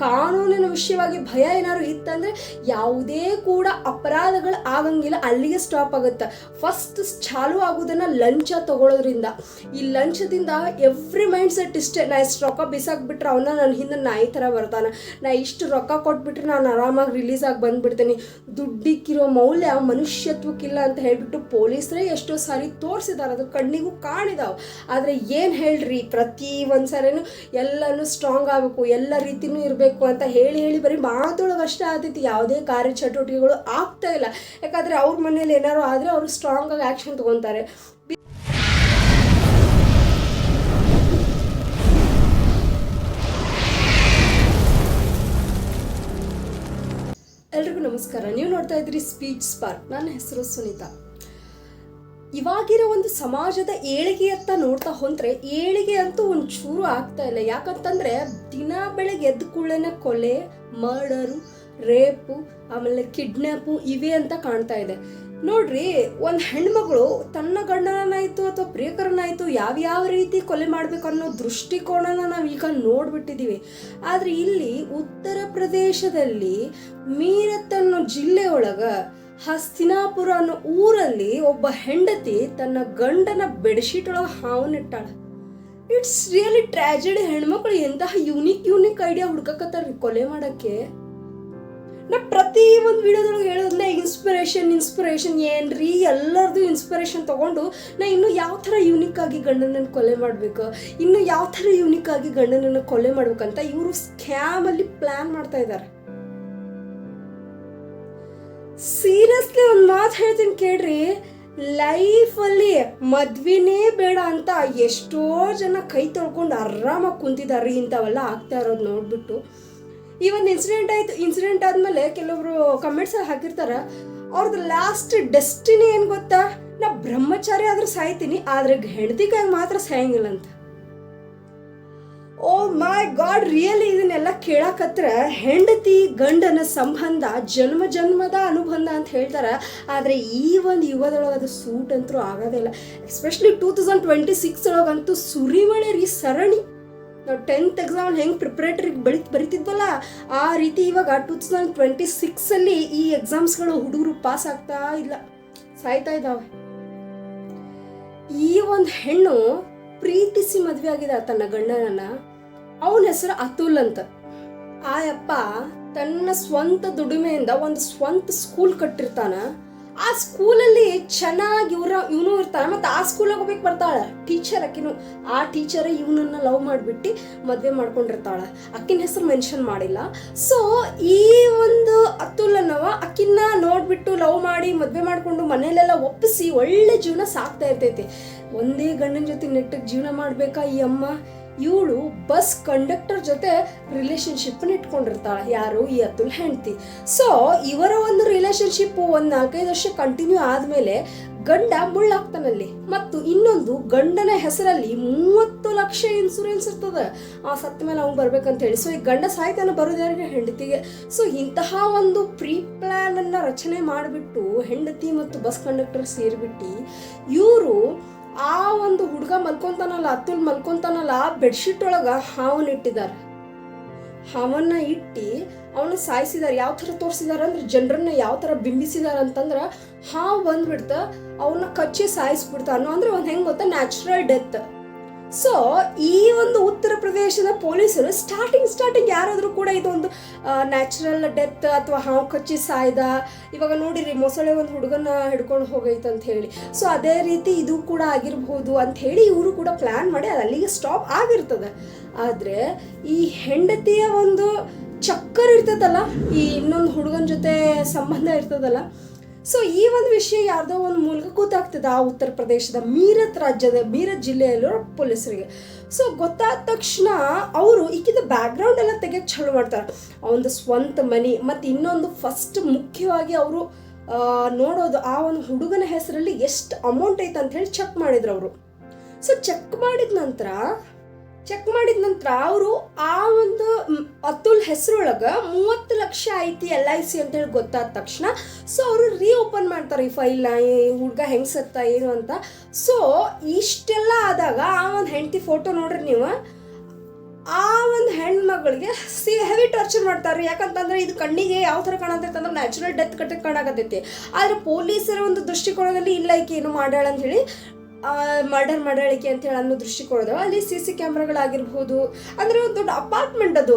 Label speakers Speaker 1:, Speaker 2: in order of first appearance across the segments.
Speaker 1: ಕಾನೂನಿನ ವಿಷಯವಾಗಿ ಭಯ ಏನಾದ್ರು ಇತ್ತಂದರೆ ಯಾವುದೇ ಕೂಡ ಅಪರಾಧಗಳು ಆಗಂಗಿಲ್ಲ, ಅಲ್ಲಿಗೆ ಸ್ಟಾಪ್ ಆಗುತ್ತೆ. ಫಸ್ಟ್ ಚಾಲು ಆಗೋದನ್ನು ಲಂಚ ತಗೊಳ್ಳೋದ್ರಿಂದ. ಈ ಲಂಚದಿಂದ ಎವ್ರಿ ಮೈಂಡ್ ಸೆಟ್ ಇಷ್ಟೇ, ನಾ ಇಷ್ಟು ರೊಕ್ಕ ಬಿಸಾಕ್ಬಿಟ್ರೆ ಅವನ್ನ ನನ್ನ ಹಿಂದೆ ನಾಯಿ ಥರ ಬರ್ತಾನೆ, ನಾ ಇಷ್ಟು ರೊಕ್ಕ ಕೊಟ್ಬಿಟ್ರೆ ನಾನು ಆರಾಮಾಗಿ ರಿಲೀಸ್ ಆಗಿ ಬಂದ್ಬಿಡ್ತೀನಿ, ದುಡ್ಡಿಕ್ಕಿರೋ ಮೌಲ್ಯ ಮನುಷ್ಯತ್ವಕ್ಕಿಲ್ಲ ಅಂತ ಹೇಳ್ಬಿಟ್ಟು ಪೊಲೀಸರೇ ಎಷ್ಟೋ ಸಾರಿ ತೋರಿಸಿದ್ದಾರೆ, ಅದು ಕಣ್ಣಿಗೂ ಕಾಣಿದಾವೆ. ಆದರೆ ಏನು ಹೇಳ್ರಿ, ಪ್ರತಿ ಒಂದು ಸಾರಿನೂ ಎಲ್ಲನೂ ಸ್ಟ್ರಾಂಗ್ ಆಗಬೇಕು, ಎಲ್ಲ ರೀತಿಯೂ ಇರಬೇಕು ಅಂತ ಹೇಳಿ ಬರೀ ಮಾತೊಳಗೆ ಅಷ್ಟೇ ಆಗ್ತೈತಿ, ಯಾವುದೇ ಕಾರ್ಯಚಟುವಟಿಕೆಗಳು ಆಗ್ತಾ ಇಲ್ಲ. ಯಾಕಂದರೆ ಅವ್ರ ಮನೇಲಿ ಏನಾದ್ರು ಆದರೆ ಅವರು ಸ್ಟ್ರಾಂಗ್ ಆಗಿ ಆ್ಯಕ್ಷನ್ ತೊಗೊತಾರೆ. ಎಲ್ರಿಗೂ ನಮಸ್ಕಾರ. ನೀವು ನೋಡ್ತಾ ಇದ್ರಿ ಸ್ಪೀಚ್ ಸ್ಪಾರ್ಕ್. ನನ್ನ ಹೆಸರು ಸುನೀತಾ. ಇವಾಗಿರೋ ಒಂದು ಸಮಾಜದ ಏಳಿಗೆಯತ್ತ ನೋಡ್ತಾ ಹೊಂದ್ರೆ ಏಳಿಗೆ ಅಂತೂ ಒಂಚೂರು ಆಗ್ತಾ ಇಲ್ಲ. ಯಾಕಂತಂದ್ರೆ ದಿನ ಬೆಳಗ್ಗೆ ಎದ್ದ ಕೂಡಲೇ ಕೊಲೆ, ಮರ್ಡರು, ರೇಪು, ಆಮೇಲೆ ಕಿಡ್ನ್ಯಾಪು ಇವೇ ಅಂತ ಕಾಣ್ತಾ ಇದೆ. ನೋಡ್ರಿ, ಒಂದು ಹೆಣ್ಮಗಳು ತನ್ನ ಗಂಡನಾಯಿತು ಅಥವಾ ಪ್ರಿಯಕರನಾಯಿತು ಯಾವ್ಯಾವ ರೀತಿ ಕೊಲೆ ಮಾಡಬೇಕು ಅನ್ನೋ ದೃಷ್ಟಿಕೋನನ ನಾವೀಗ ನೋಡ್ಬಿಟ್ಟಿದ್ದೀವಿ. ಆದರೆ ಇಲ್ಲಿ ಉತ್ತರ ಪ್ರದೇಶದಲ್ಲಿ ಮೀರತ್ ಅನ್ನೋ ಜಿಲ್ಲೆಯೊಳಗೆ ಹಸ್ತಿನಾಪುರ ಅನ್ನೋ ಊರಲ್ಲಿ ಒಬ್ಬ ಹೆಂಡತಿ ತನ್ನ ಗಂಡನ ಬೆಡ್ಶೀಟ್ ಒಳಗೆ ಹಾವನ್ನಿಟ್ಟಾಳ. It's really tragedy. ಹೆಣ್ಮಕ್ಳು ಎಂತಹ ಯೂನಿಕ್ ಐಡಿಯಾ ಹುಡ್ಕಕತ್ತಾರ್ರಿ ಕೊಲೆ ಮಾಡೋಕ್ಕೆ. ನಾ ಪ್ರತಿ ಒಂದು ವಿಡಿಯೋದೊಳಗೆ ಹೇಳೋದನ್ನ ಇನ್ಸ್ಪಿರೇಷನ್ ಏನ್ರಿ, ಎಲ್ಲರದು ಇನ್ಸ್ಪಿರೇಷನ್ ತೊಗೊಂಡು ನಾ ಇನ್ನೂ ಯಾವ ಥರ ಯೂನಿಕ್ ಆಗಿ ಗಂಡನನ್ನು ಕೊಲೆ ಮಾಡಬೇಕು, ಇನ್ನು ಯಾವ ಥರ ಯೂನಿಕ್ ಆಗಿ ಗಂಡನನ್ನು ಕೊಲೆ ಮಾಡ್ಬೇಕಂತ ಇವರು ಸ್ಕ್ಯಾಮಲ್ಲಿ ಪ್ಲ್ಯಾನ್ ಮಾಡ್ತಾ ಇದ್ದಾರೆ. ಸೀರಿಯಸ್ಲಿ ಒಂದು ಮಾತು ಹೇಳ್ತೀನಿ ಕೇಳ್ರಿ, ಲೈಫಲ್ಲಿ ಮದ್ವೆನೇ ಬೇಡ ಅಂತ ಎಷ್ಟೋ ಜನ ಕೈ ತೊಳ್ಕೊಂಡು ಆರಾಮಾಗಿ ಕುಂತಿದ್ದಾರೆ ಇಂಥವೆಲ್ಲ ಆಗ್ತಾ ಇರೋದು ನೋಡ್ಬಿಟ್ಟು. ಈ ಒಂದು ಇನ್ಸಿಡೆಂಟ್ ಆದಮೇಲೆ ಕೆಲವರು ಕಮೆಂಟ್ಸ್ ಹಾಕಿರ್ತಾರೆ, ಅವ್ರದ್ದು ಲಾಸ್ಟ್ ಡೆಸ್ಟಿನಿ ಏನು ಗೊತ್ತಾ, ನಾ ಬ್ರಹ್ಮಚಾರಿ ಆದ್ರೂ ಸಾಯ್ತೀನಿ, ಆದ್ರೆ ಹೆಂಡತಿ ಕೈಗೆ ಮಾತ್ರ ಸಾಯಂಗಿಲ್ಲ ಅಂತ. ಓ ಮೈ ಗಾಡ್, ರಿಯಲಿ ಇದನ್ನೆಲ್ಲ ಕೇಳಕತ್ರ ಹೆಂಡತಿ ಗಂಡನ ಸಂಬಂಧ ಜನ್ಮದ ಅನುಬಂಧ ಅಂತ ಹೇಳ್ತಾರೆ. ಆದರೆ ಈ ಒಂದು ಯುಗದೊಳಗೆ ಅದು ಸೂಟ್ ಅಂತೂ ಆಗೋದಿಲ್ಲ. ಎಸ್ಪೆಷಲಿ 2026 ಒಳಗಂತೂ ಸುರಿಮಳೆ ರೀ ಸರಣಿ. ನಾವು 10th ಎಕ್ಸಾಮ್ ಹೆಂಗೆ ಪ್ರಿಪ್ರೇಟರಿಗೆ ಬರಿತಿದ್ವಲ್ಲ ಆ ರೀತಿ ಇವಾಗ 2026 ಈ ಎಕ್ಸಾಮ್ಸ್ಗಳು ಹುಡುಗರು ಪಾಸ್ ಆಗ್ತಾ ಇಲ್ಲ, ಸಾಯ್ತಾ ಇದ್ದಾವೆ. ಈ ಒಂದು ಹೆಣ್ಣು ಪ್ರೀತಿಸಿ ಮದುವೆ ಆಗಿದೆ ತನ್ನ ಗಂಡನನ್ನ. ಅವನ ಹೆಸರು ಅತುಲ್ ಅಂತ. ಆ ಅಪ್ಪ ತನ್ನ ಸ್ವಂತ ದುಡಿಮೆಯಿಂದ ಒಂದು ಸ್ವಂತ ಸ್ಕೂಲ್ ಕಟ್ಟಿರ್ತಾನ. ಆ ಸ್ಕೂಲಲ್ಲಿ ಚೆನ್ನಾಗಿ ಇವನು ಇರ್ತಾನೆ, ಮತ್ತು ಆ ಸ್ಕೂಲಾಗ ಹೋಗ್ಬೇಕು ಬರ್ತಾಳೆ ಟೀಚರ್. ಅಕ್ಕಿನು ಆ ಟೀಚರೇ ಇವನನ್ನ ಲವ್ ಮಾಡಿಬಿಟ್ಟು ಮದುವೆ ಮಾಡ್ಕೊಂಡಿರ್ತಾಳೆ. ಅಕ್ಕಿನ ಹೆಸರು ಮೆನ್ಷನ್ ಮಾಡಿಲ್ಲ. ಸೊ ಈ ಒಂದು ಅತುಲ್ ಅನ್ನವ ಅಕ್ಕಿನ ನೋಡ್ಬಿಟ್ಟು ಲವ್ ಮಾಡಿ ಮದುವೆ ಮಾಡಿಕೊಂಡು ಮನೇಲೆಲ್ಲ ಒಪ್ಪಿಸಿ ಒಳ್ಳೆ ಜೀವನ ಸಾಕ್ತಾ ಇರ್ತೈತಿ. ಒಂದೇ ಗಂಡನ ಜೊತೆ ನೆಟ್ಟಗೆ ಜೀವನ ಮಾಡಬೇಕಾ ಈ ಅಮ್ಮ. ಇವಳು ಬಸ್ ಕಂಡಕ್ಟರ್ ಜೊತೆ ರಿಲೇಶನ್ಶಿಪ್ನ ಇಟ್ಕೊಂಡಿರ್ತಾಳೆ, ಯಾರು ಈ ಅತುಲ್ ಹೆಂಡತಿ. ಸೊ ಇವರ ಒಂದು ರಿಲೇಶನ್ಶಿಪ್ ಒಂದು 4-5 ವರ್ಷ ಕಂಟಿನ್ಯೂ ಆದಮೇಲೆ ಗಂಡ ಮುಳ್ಳಾಗ್ತಾನಲ್ಲಿ. ಮತ್ತು ಇನ್ನೊಂದು ಗಂಡನ ಹೆಸರಲ್ಲಿ 30 ಲಕ್ಷ ಇನ್ಸೂರೆನ್ಸ್ ಇರ್ತದೆ ಆ ಸತ್ತ ಮೇಲೆ ಅವ್ನು ಬರ್ಬೇಕಂತ ಹೇಳಿ. ಸೊ ಈ ಗಂಡ ಸಾಯ್ತಾನೆ ಬರೋದು ಯಾರಿಗೆ, ಹೆಂಡತಿಗೆ. ಸೊ ಇಂತಹ ಒಂದು ಪ್ರೀ ಪ್ಲಾನ್ ಅನ್ನ ರಚನೆ ಮಾಡಿಬಿಟ್ಟು ಹೆಂಡತಿ ಮತ್ತು ಬಸ್ ಕಂಡಕ್ಟರ್ ಸೇರಿಬಿಟ್ಟು ಇವರು ಆ ಒಂದು ಹುಡುಗ ಮಲ್ಕೊಂತಾನಲ್ಲ, ಅತುಲ್ ಮಲ್ಕೊಂತಾನಲ್ಲ, ಬೆಡ್ಶೀಟ್ ಒಳಗೆ ಹಾವನ್ನ ಇಟ್ಟಿದ್ದಾರೆ. ಹಾವನ್ನ ಇಟ್ಟು ಅವನು ಸಾಯಿಸಿದ್ದಾರೆ. ಯಾವ ಥರ ತೋರಿಸಿದಾರೆ ಅಂದ್ರೆ ಜನರನ್ನ ಯಾವ ಥರ ಬಿಂಬಿಸಿದಾರೆ ಅಂತಂದ್ರೆ, ಹಾವು ಬಂದ್ಬಿಡ್ತ ಅವನ್ನ ಕಚ್ಚಿ ಸಾಯಿಸ್ಬಿಡ್ತಾನೋ ಅಂದ್ರೆ ಒಂದು ಹೆಂಗೆ ಗೊತ್ತಾ, ನ್ಯಾಚುರಲ್ ಡೆತ್. ಸೊ ಈ ಒಂದು ಉತ್ತರ ಪ್ರದೇಶದ ಪೊಲೀಸರು ಸ್ಟಾರ್ಟಿಂಗ್ ಯಾರಾದರೂ ಕೂಡ ಇದೊಂದು ನ್ಯಾಚುರಲ್ ಡೆತ್ ಅಥವಾ ಹಾವು ಕಚ್ಚಿ ಸಾಯ್ದ, ಇವಾಗ ನೋಡಿರಿ ಮೊಸಳೆ ಒಂದು ಹುಡುಗನ ಹಿಡ್ಕೊಂಡು ಹೋಗೈತೆ ಅಂತ ಹೇಳಿ, ಸೊ ಅದೇ ರೀತಿ ಇದು ಕೂಡ ಆಗಿರ್ಬೋದು ಅಂತ ಹೇಳಿ ಇವರು ಕೂಡ ಪ್ಲ್ಯಾನ್ ಮಾಡಿ ಅದು ಅಲ್ಲಿಗೆ ಸ್ಟಾಪ್ ಆಗಿರ್ತದೆ. ಆದರೆ ಈ ಹೆಂಡತಿಯ ಒಂದು ಚಕ್ಕರ್ ಇರ್ತದಲ್ಲ, ಈ ಇನ್ನೊಂದು ಹುಡುಗನ ಜೊತೆ ಸಂಬಂಧ ಇರ್ತದಲ್ಲ, ಸೊ ಈ ಒಂದು ವಿಷಯ ಯಾರ್ದೋ ಒಂದು ಮೂಲಕ ಗೊತ್ತಾಗ್ತದೆ ಆ ಉತ್ತರ ಪ್ರದೇಶದ ಮೀರತ್ ಜಿಲ್ಲೆಯಲ್ಲಿರೋ ಪೊಲೀಸರಿಗೆ. ಸೊ ಗೊತ್ತಾದ ತಕ್ಷಣ ಅವರು ಈಗಿದ ಬ್ಯಾಕ್ಗ್ರೌಂಡ್ ಎಲ್ಲ ತೆಗೆಯಕ್ಕೆ ಚಾಲು ಮಾಡ್ತಾರೆ. ಅವನದು ಸ್ವಂತ ಮನೆ ಮತ್ತು ಇನ್ನೊಂದು ಫಸ್ಟ್ ಮುಖ್ಯವಾಗಿ ಅವರು ನೋಡೋದು ಆ ಒಂದು ಹುಡುಗನ ಹೆಸರಲ್ಲಿ ಎಷ್ಟು ಅಮೌಂಟ್ ಐತೆ ಅಂತ ಹೇಳಿ ಚೆಕ್ ಮಾಡಿದ್ರು ಅವರು. ಸೊ ಚೆಕ್ ಮಾಡಿದ ನಂತರ ಅವರು ಆ ಒಂದು ಅತುಲ್ ಹೆಸರೊಳಗೆ 30 ಲಕ್ಷ ಐತಿ LIC ಅಂತೇಳಿ ಗೊತ್ತಾದ ತಕ್ಷಣ ಸೊ ಅವರು ರೀಓಪನ್ ಮಾಡ್ತಾರೆ ಈ ಫೈಲ್ನ, ಈ ಹುಡುಗ ಹೆಂಗೆ ಸತ್ತ ಏನು ಅಂತ. ಸೊ ಇಷ್ಟೆಲ್ಲ ಆದಾಗ ಆ ಒಂದು ಹೆಂಡತಿ ಫೋಟೋ ನೋಡ್ರಿ ನೀವು, ಆ ಒಂದು ಹೆಣ್ಮಗಳಿಗೆ ಹೆವಿ ಟಾರ್ಚರ್ ಮಾಡ್ತಾರೆ. ಯಾಕಂತಂದರೆ ಇದು ಕಣ್ಣಿಗೆ ಯಾವ ಥರ ಕಾಣತೈತೆ ಅಂದ್ರೆ ನ್ಯಾಚುರಲ್ ಡೆತ್ ಕಟ್ಟಕ್ಕೆ ಕಾಣಕತ್ತೈತಿ. ಆದರೆ ಪೊಲೀಸರ ಒಂದು ದೃಷ್ಟಿಕೋನದಲ್ಲಿ ಇಲ್ಲ ಈಕೆ ಏನು ಮಾಡ್ಯಾಳ ಅಂಥೇಳಿ ಮರ್ಡರ್ ಮಾಡಾಳಿಕೆ ಅಂತೇಳಿ ಅನ್ನೋ ದೃಷ್ಟಿಕೋನದ ಅಲ್ಲಿ CC ಕ್ಯಾಮ್ರಾಗಳಾಗಿರ್ಬೋದು. ಅಂದರೆ ಒಂದು ದೊಡ್ಡ ಅಪಾರ್ಟ್ಮೆಂಟ್ ಅದು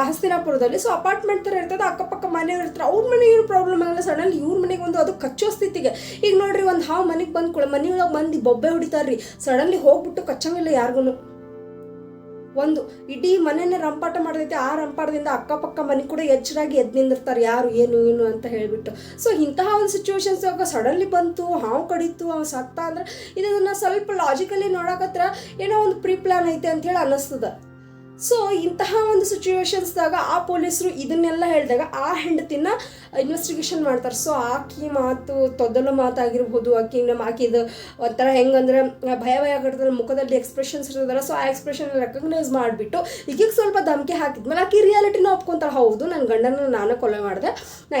Speaker 1: ಹಸ್ತಿನಾಪುರದಲ್ಲಿ. ಸೊ ಅಪಾರ್ಟ್ಮೆಂಟ್ ಥರ ಇರ್ತದೆ, ಅಕ್ಕಪಕ್ಕ ಮನೆಯವ್ರು ಇರ್ತಾರೆ, ಅವ್ರ ಮನೆಗೆ ಏನು ಪ್ರಾಬ್ಲಮ್ ಆಗಲ್ಲ. ಸಡನ್ಲಿ ಇವ್ರ ಮನೆಗೆ ಒಂದು ಅದು ಕಚ್ಚೋ ಸ್ಥಿತಿಗೆ. ಈಗ ನೋಡ್ರಿ, ಒಂದು ಹಾವು ಮನೆಗೆ ಬಂದ್ಕೊಳ್ಳಿ, ಮನೆಯೊಳಗೆ ಮಂದಿ ಬೊಬ್ಬೆ ಹೊಡಿತಾರ್ರಿ, ಸಡನ್ಲಿ ಹೋಗ್ಬಿಟ್ಟು ಕಚ್ಚಂಗಿಲ್ಲ ಯಾರಿಗೂ. ಒಂದು ಇಡೀ ಮನೆಯೇ ರಂಪಾಟ ಮಾಡ್ತೈತೆ. ಆ ರಂಪಾಟದಿಂದ ಅಕ್ಕಪಕ್ಕ ಮನೆ ಕೂಡ ಎಚ್ಚರಾಗಿ ಎದ್ದು ನಿಂದಿರ್ತಾರೆ, ಯಾರು ಏನು ಅಂತ ಹೇಳಿಬಿಟ್ಟು. ಸೊ ಇಂತಹ ಒಂದು ಸಿಚುವೇಶನ್ಸಾಗ ಸಡನ್ಲಿ ಬಂತು, ಹಾವು ಕಡಿತು, ಅವ್ನು ಸತ್ತ ಅಂದ್ರೆ ಇದನ್ನು ಸ್ವಲ್ಪ ಲಾಜಿಕಲಿ ನೋಡಕತ್ರ ಏನೋ ಒಂದು ಪ್ರೀ ಪ್ಲ್ಯಾನ್ ಐತೆ ಅಂಥೇಳಿ ಅನ್ನಿಸ್ತದೆ. ಸೊ ಇಂತಹ ಒಂದು ಸಿಚುವೇಶನ್ಸ್ದಾಗ ಆ ಪೊಲೀಸರು ಇದನ್ನೆಲ್ಲ ಹೇಳಿದಾಗ ಆ ಹೆಂಡತಿನ ಇನ್ವೆಸ್ಟಿಗೇಷನ್ ಮಾಡ್ತಾರೆ. ಸೊ ಆಕಿ ಮಾತು ತೊದಲ ಮಾತಾಗಿರ್ಬೋದು, ಆಕಿದು ಒಂಥರ ಹೆಂಗಂದ್ರೆ ಭಯ ಕಟ್ಟದ ಮುಖದಲ್ಲಿ ಎಕ್ಸ್ಪ್ರೆಷನ್ಸ್ ಇರ್ತದಲ್ಲ. ಸೊ ಆ ಎಕ್ಸ್ಪ್ರೆಷನ್ ರೆಕಗ್ನೈಸ್ ಮಾಡಿಬಿಟ್ಟು ಈಗೀಗ ಸ್ವಲ್ಪ ಧಮಕಿ ಹಾಕಿದ್ಮೇಲೆ ಆಕಿ ರಿಯಾಲಿಟಿನ ಒಪ್ಕೊಂತಾಳೆ. ಹೌದು, ನನ್ನ ಗಂಡನ ನಾನು ಕೊಲೆ ಮಾಡಿದೆ, ನಾ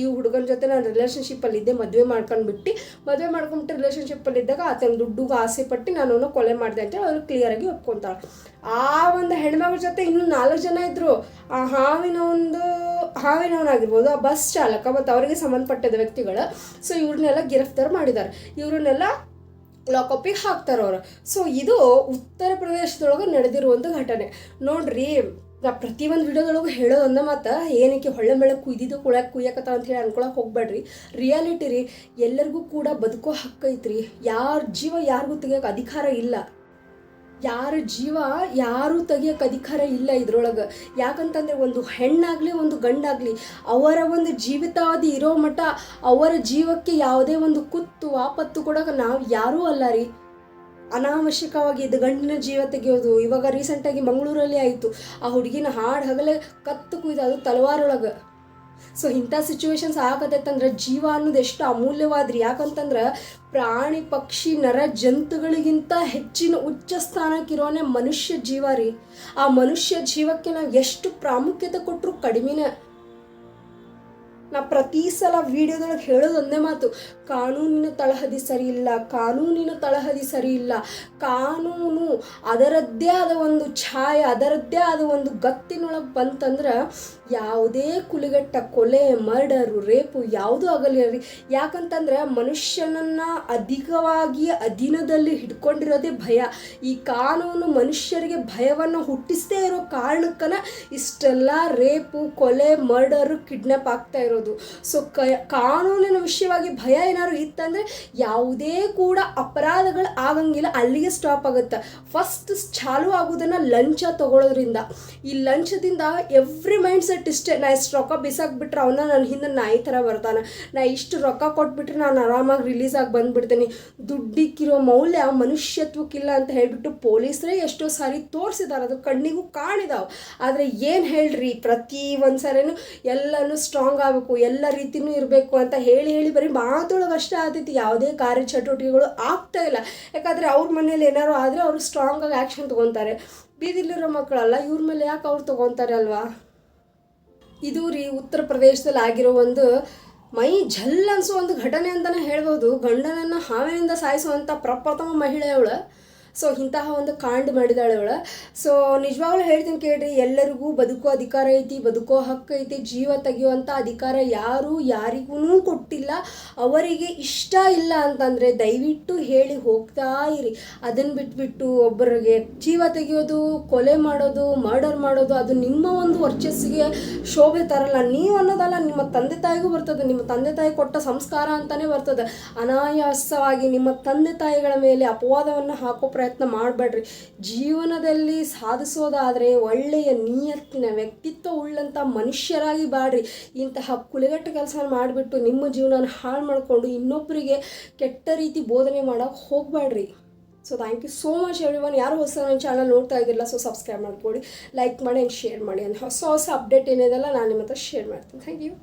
Speaker 1: ಈ ಹುಡುಗನ ಜೊತೆ ನಾನು ರಿಲೇಷನ್ಶಿಪ್ಪಲ್ಲಿದ್ದೆ, ಮದುವೆ ಮಾಡ್ಕೊಂಡ್ಬಿಟ್ಟು ರಿಲೇಷನ್ಶಿಪ್ಪಲ್ಲಿದ್ದಾಗ ಆತನ ದುಡ್ಡುಗೂ ಆಸೆ ಪಟ್ಟು ನಾನು ಅವನು ಕೊಲೆ ಮಾಡಿದೆ ಅಂತೇಳಿ ಅವ್ರು ಕ್ಲಿಯರಾಗಿ ಒಪ್ಕೊತಾಳೆ. ಆ ಒಂದು ಹೆಣ್ಮಗಳ ಜೊತೆ ಇನ್ನೂ 4 ಜನ ಇದ್ದರು. ಆ ಹಾವಿನವನಾಗಿರ್ಬೋದು, ಆ ಬಸ್ ಚಾಲಕ ಮತ್ತು ಅವರಿಗೆ ಸಂಬಂಧಪಟ್ಟಿದ್ದ ವ್ಯಕ್ತಿಗಳು. ಸೊ ಇವ್ರನ್ನೆಲ್ಲ ಗಿರಫ್ತಾರ್ ಮಾಡಿದ್ದಾರೆ, ಇವ್ರನ್ನೆಲ್ಲ ಲಾಕಪ್ಪಿಗೆ ಹಾಕ್ತಾರೆ ಅವರು. ಸೊ ಇದು ಉತ್ತರ ಪ್ರದೇಶದೊಳಗೆ ನಡೆದಿರುವಂಥ ಘಟನೆ ನೋಡ್ರಿ. ನಾ ಪ್ರತಿಯೊಂದು ವಿಡಿಯೋದೊಳಗೆ ಹೇಳೋದೊಂದ ಮತ್ತು ಏನಕ್ಕೆ ಹೊಳ್ಳೆ ಮೇಲೆ ಕುಯ್ಯಕತ್ತ ಅಂತ ಹೇಳಿ ಅನ್ಕೊಳಕ್ಕೆ ಹೋಗ್ಬೇಡ್ರಿ. ರಿಯಾಲಿಟಿ ರೀ, ಎಲ್ಲರಿಗೂ ಕೂಡ ಬದುಕೋ ಹಕ್ಕೈತ್ರಿ. ಯಾರ ಜೀವ ಯಾರಿಗೂ ತೆಗಿಯೋಕೆ ಅಧಿಕಾರ ಇಲ್ಲ, ಯಾರ ಜೀವ ಯಾರೂ ತೆಗಿಯೋಕೆ ಅಧಿಕಾರ ಇಲ್ಲ ಇದ್ರೊಳಗೆ. ಯಾಕಂತಂದರೆ ಒಂದು ಹೆಣ್ಣಾಗಲಿ ಒಂದು ಗಂಡಾಗಲಿ ಅವರ ಒಂದು ಜೀವಿತಾವಧಿ ಇರೋ ಮಟ್ಟ ಅವರ ಜೀವಕ್ಕೆ ಯಾವುದೇ ಒಂದು ಕುತ್ತು ಆಪತ್ತು ಕೊಡೋಕೆ ನಾವು ಯಾರೂ ಅಲ್ಲ ರೀ. ಅನಾವಶ್ಯಕವಾಗಿ ಇದು ಗಂಡಿನ ಜೀವ ತೆಗೆಯೋದು ಇವಾಗ ರೀಸೆಂಟಾಗಿ ಮಂಗಳೂರಲ್ಲಿ ಆಯಿತು. ಆ ಹುಡುಗಿನ ಹಗಲೇ ಕತ್ತು ಕುಯ್ದು, ಅದು ತಲವಾರೊಳಗೆ. ಸೊ ಇಂಥ ಸಿಚುವೇಶನ್ಸ್ ಆಗತ್ತಂದ್ರೆ ಜೀವ ಅನ್ನೋದು ಎಷ್ಟು ಅಮೂಲ್ಯವಾದ್ರಿ. ಯಾಕಂತಂದ್ರೆ ಪ್ರಾಣಿ ಪಕ್ಷಿ ನರ ಜಂತುಗಳಿಗಿಂತ ಹೆಚ್ಚಿನ ಉಚ್ಚ ಸ್ಥಾನಕ್ಕಿರೋನೇ ಮನುಷ್ಯ ಜೀವ ರೀ. ಆ ಮನುಷ್ಯ ಜೀವಕ್ಕೆ ನಾವು ಎಷ್ಟು ಪ್ರಾಮುಖ್ಯತೆ ಕೊಟ್ಟರು ಕಡಿಮೆನೇ. ನಾ ಪ್ರತಿ ಸಲ ವಿಡಿಯೋದೊಳಗೆ ಹೇಳೋದು ಒಂದೇ ಮಾತು, ಕಾನೂನಿನ ತಳಹದಿ ಸರಿ ಇಲ್ಲ. ಕಾನೂನು ಅದರದ್ದೇ ಆದ ಒಂದು ಛಾಯೆ, ಅದರದ್ದೇ ಆದ ಒಂದು ಗತ್ತಿನೊಳಗೆ ಬಂತಂದ್ರೆ ಯಾವುದೇ ಕುಲಿಗೆಟ್ಟ ಕೊಲೆ, ಮರ್ಡರು, ರೇಪು ಯಾವುದೂ ಆಗಲ್ಲ ರೀ. ಯಾಕಂತಂದ್ರೆ ಮನುಷ್ಯನನ್ನು ಅಧಿಕವಾಗಿ ಅಧೀನದಲ್ಲಿ ಹಿಡ್ಕೊಂಡಿರೋದೇ ಭಯ. ಈ ಕಾನೂನು ಮನುಷ್ಯರಿಗೆ ಭಯವನ್ನು ಹುಟ್ಟಿಸದೇ ಇರೋ ಕಾರಣಕ್ಕನ ಇಷ್ಟೆಲ್ಲ ರೇಪು, ಕೊಲೆ, ಮರ್ಡರು, ಕಿಡ್ನಾಪ್ ಆಗ್ತಾ ಇರೋದು. ಸೊ ಕಾನೂನಿನ ವಿಷಯವಾಗಿ ಭಯ ಏನಾದ್ರು ಇತ್ತಂದರೆ ಯಾವುದೇ ಕೂಡ ಅಪರಾಧಗಳು ಆಗಂಗಿಲ್ಲ, ಅಲ್ಲಿಗೆ ಸ್ಟಾಪ್ ಆಗುತ್ತೆ. ಫಸ್ಟ್ ಚಾಲು ಆಗೋದನ್ನು ಲಂಚ ತಗೊಳ್ಳೋದ್ರಿಂದ. ಈ ಲಂಚದಿಂದ ಎವ್ರಿ ಮೈಂಡ್ ಸೆಟ್ ಇಷ್ಟೇ, ನಾ ಇಷ್ಟು ರೊಕ್ಕ ಬಿಸಾಕ್ಬಿಟ್ರೆ ಅವನ್ನ ನನ್ನ ಹಿಂದೆ ನಾಯಿ ಥರ ಬರ್ತಾನೆ, ನಾ ಇಷ್ಟು ರೊಕ್ಕ ಕೊಟ್ಬಿಟ್ರೆ ನಾನು ಆರಾಮಾಗಿ ರಿಲೀಸ್ ಆಗಿ ಬಂದುಬಿಡ್ತೀನಿ. ದುಡ್ಡಿಕ್ಕಿರೋ ಮೌಲ್ಯ ಮನುಷ್ಯತ್ವಕ್ಕಿಲ್ಲ ಅಂತ ಹೇಳಿಬಿಟ್ಟು ಪೊಲೀಸರೇ ಎಷ್ಟೋ ಸಾರಿ ತೋರಿಸಿದ್ದಾರೆ, ಅದು ಕಣ್ಣಿಗೂ ಕಾಣಿದಾವೆ. ಆದರೆ ಏನು ಹೇಳ್ರಿ, ಪ್ರತಿ ಒಂದು ಸರಿನೂ ಎಲ್ಲನೂ ಸ್ಟ್ರಾಂಗ್ ಆಗಬೇಕು, ಎಲ್ಲ ರೀತಿಯೂ ಇರಬೇಕು ಅಂತ ಹೇಳಿ ಬರೀ ಮಾತೊಳಗೆ ಅಷ್ಟೇ ಆಗ್ತೈತಿ. ಯಾವುದೇ ಕಾರ್ಯಚಟುವಟಿಕೆಗಳು ಆಗ್ತಾ ಇಲ್ಲ. ಯಾಕಂದರೆ ಅವ್ರ ಮನೇಲಿ ಏನಾರು ಆದರೆ ಅವರು ಸ್ಟ್ರಾಂಗಾಗಿ ಆ್ಯಕ್ಷನ್ ತೊಗೊತಾರೆ. ಬೀದಿಲಿರೋ ಮಕ್ಕಳಲ್ಲ, ಇವ್ರ ಮೇಲೆ ಯಾಕೆ ಅವ್ರು ತೊಗೊತಾರೆ ಅಲ್ವಾ. ಇದು ರೀ ಉತ್ತರ ಪ್ರದೇಶದಲ್ಲಿ ಆಗಿರೋ ಒಂದು ಮೈ ಝಲ್ ಅನಿಸೋ ಒಂದು ಘಟನೆ ಅಂತಲೇ ಹೇಳ್ಬೋದು. ಗಂಡನನ್ನು ಹಾವಿನಿಂದ ಸಾಯಿಸುವಂಥ ಪ್ರಪ್ರಥಮ ಮಹಿಳೆಯವಳು. ಸೊ ಇಂತಹ ಒಂದು ಕಾಂಡ್ ಮಾಡಿದಾಳೆ ಅವಳು. ಸೊ ನಿಜವಾಗ್ಲೂ ಹೇಳ್ತೀನಿ ಕೇಳ್ರಿ, ಎಲ್ಲರಿಗೂ ಬದುಕೋ ಅಧಿಕಾರ ಐತಿ, ಬದುಕೋ ಹಕ್ಕು ಐತಿ. ಜೀವ ತೆಗೆಯುವಂಥ ಅಧಿಕಾರ ಯಾರಿಗೂ ಕೊಟ್ಟಿಲ್ಲ. ಅವರಿಗೆ ಇಷ್ಟ ಇಲ್ಲ ಅಂತಂದರೆ ದಯವಿಟ್ಟು ಹೇಳಿ ಹೋಗ್ತಾ ಇರಿ. ಅದನ್ನು ಬಿಟ್ಬಿಟ್ಟು ಒಬ್ಬರಿಗೆ ಜೀವ ತೆಗೆಯೋದು, ಕೊಲೆ ಮಾಡೋದು, ಮರ್ಡರ್ ಮಾಡೋದು ಅದು ನಿಮ್ಮ ಒಂದು ವರ್ಚಸ್ಸಿಗೆ ಶೋಭೆ ತರಲ್ಲ. ನೀವು ಅನ್ನೋದಲ್ಲ, ನಿಮ್ಮ ತಂದೆ ತಾಯಿಗೂ ಬರ್ತದೆ, ನಿಮ್ಮ ತಂದೆ ತಾಯಿ ಕೊಟ್ಟ ಸಂಸ್ಕಾರ ಅಂತಲೇ ಬರ್ತದೆ. ಅನಾಯಾಸವಾಗಿ ನಿಮ್ಮ ತಂದೆ ತಾಯಿಗಳ ಮೇಲೆ ಅಪವಾದವನ್ನು ಹಾಕೋ ಪ್ರಯತ್ನ ಮಾಡಬೇಡ್ರಿ. ಜೀವನದಲ್ಲಿ ಸಾಧಿಸೋದಾದರೆ ಒಳ್ಳೆಯ ನಿಯತ್ತಿನ ವ್ಯಕ್ತಿತ್ವ ಉಳ್ಳಂಥ ಮನುಷ್ಯರಾಗಿ ಬಾಡ್ರಿ. ಇಂತಹ ಕುಲಿಗಟ್ಟ ಕೆಲಸ ಮಾಡಿಬಿಟ್ಟು ನಿಮ್ಮ ಜೀವನ ಹಾಳು ಮಾಡಿಕೊಂಡು ಇನ್ನೊಬ್ಬರಿಗೆ ಕೆಟ್ಟ ರೀತಿ ಬೋಧನೆ ಮಾಡೋಕ್ಕೆ ಹೋಗಬೇಡ್ರಿ. So thank you so much everyone. ಯಾರು ಹೊಸ ನನ್ನ ಚಾನಲ್ ನೋಡ್ತಾ ಆಗಿರಲ್ಲ, ಸೊ ಸಬ್ಸ್ಕ್ರೈಬ್ ಮಾಡ್ಕೊಳ್ಳಿ, ಲೈಕ್ ಮಾಡಿ ಆ್ಯಂಡ್ ಶೇರ್ ಮಾಡಿ. ಹೊಸ ಅಪ್ಡೇಟ್ ಏನಿದೆಲ್ಲ ನಾನು ನಿಮ್ಮ ಹತ್ರ ಶೇರ್ ಮಾಡ್ತೀನಿ. Thank you.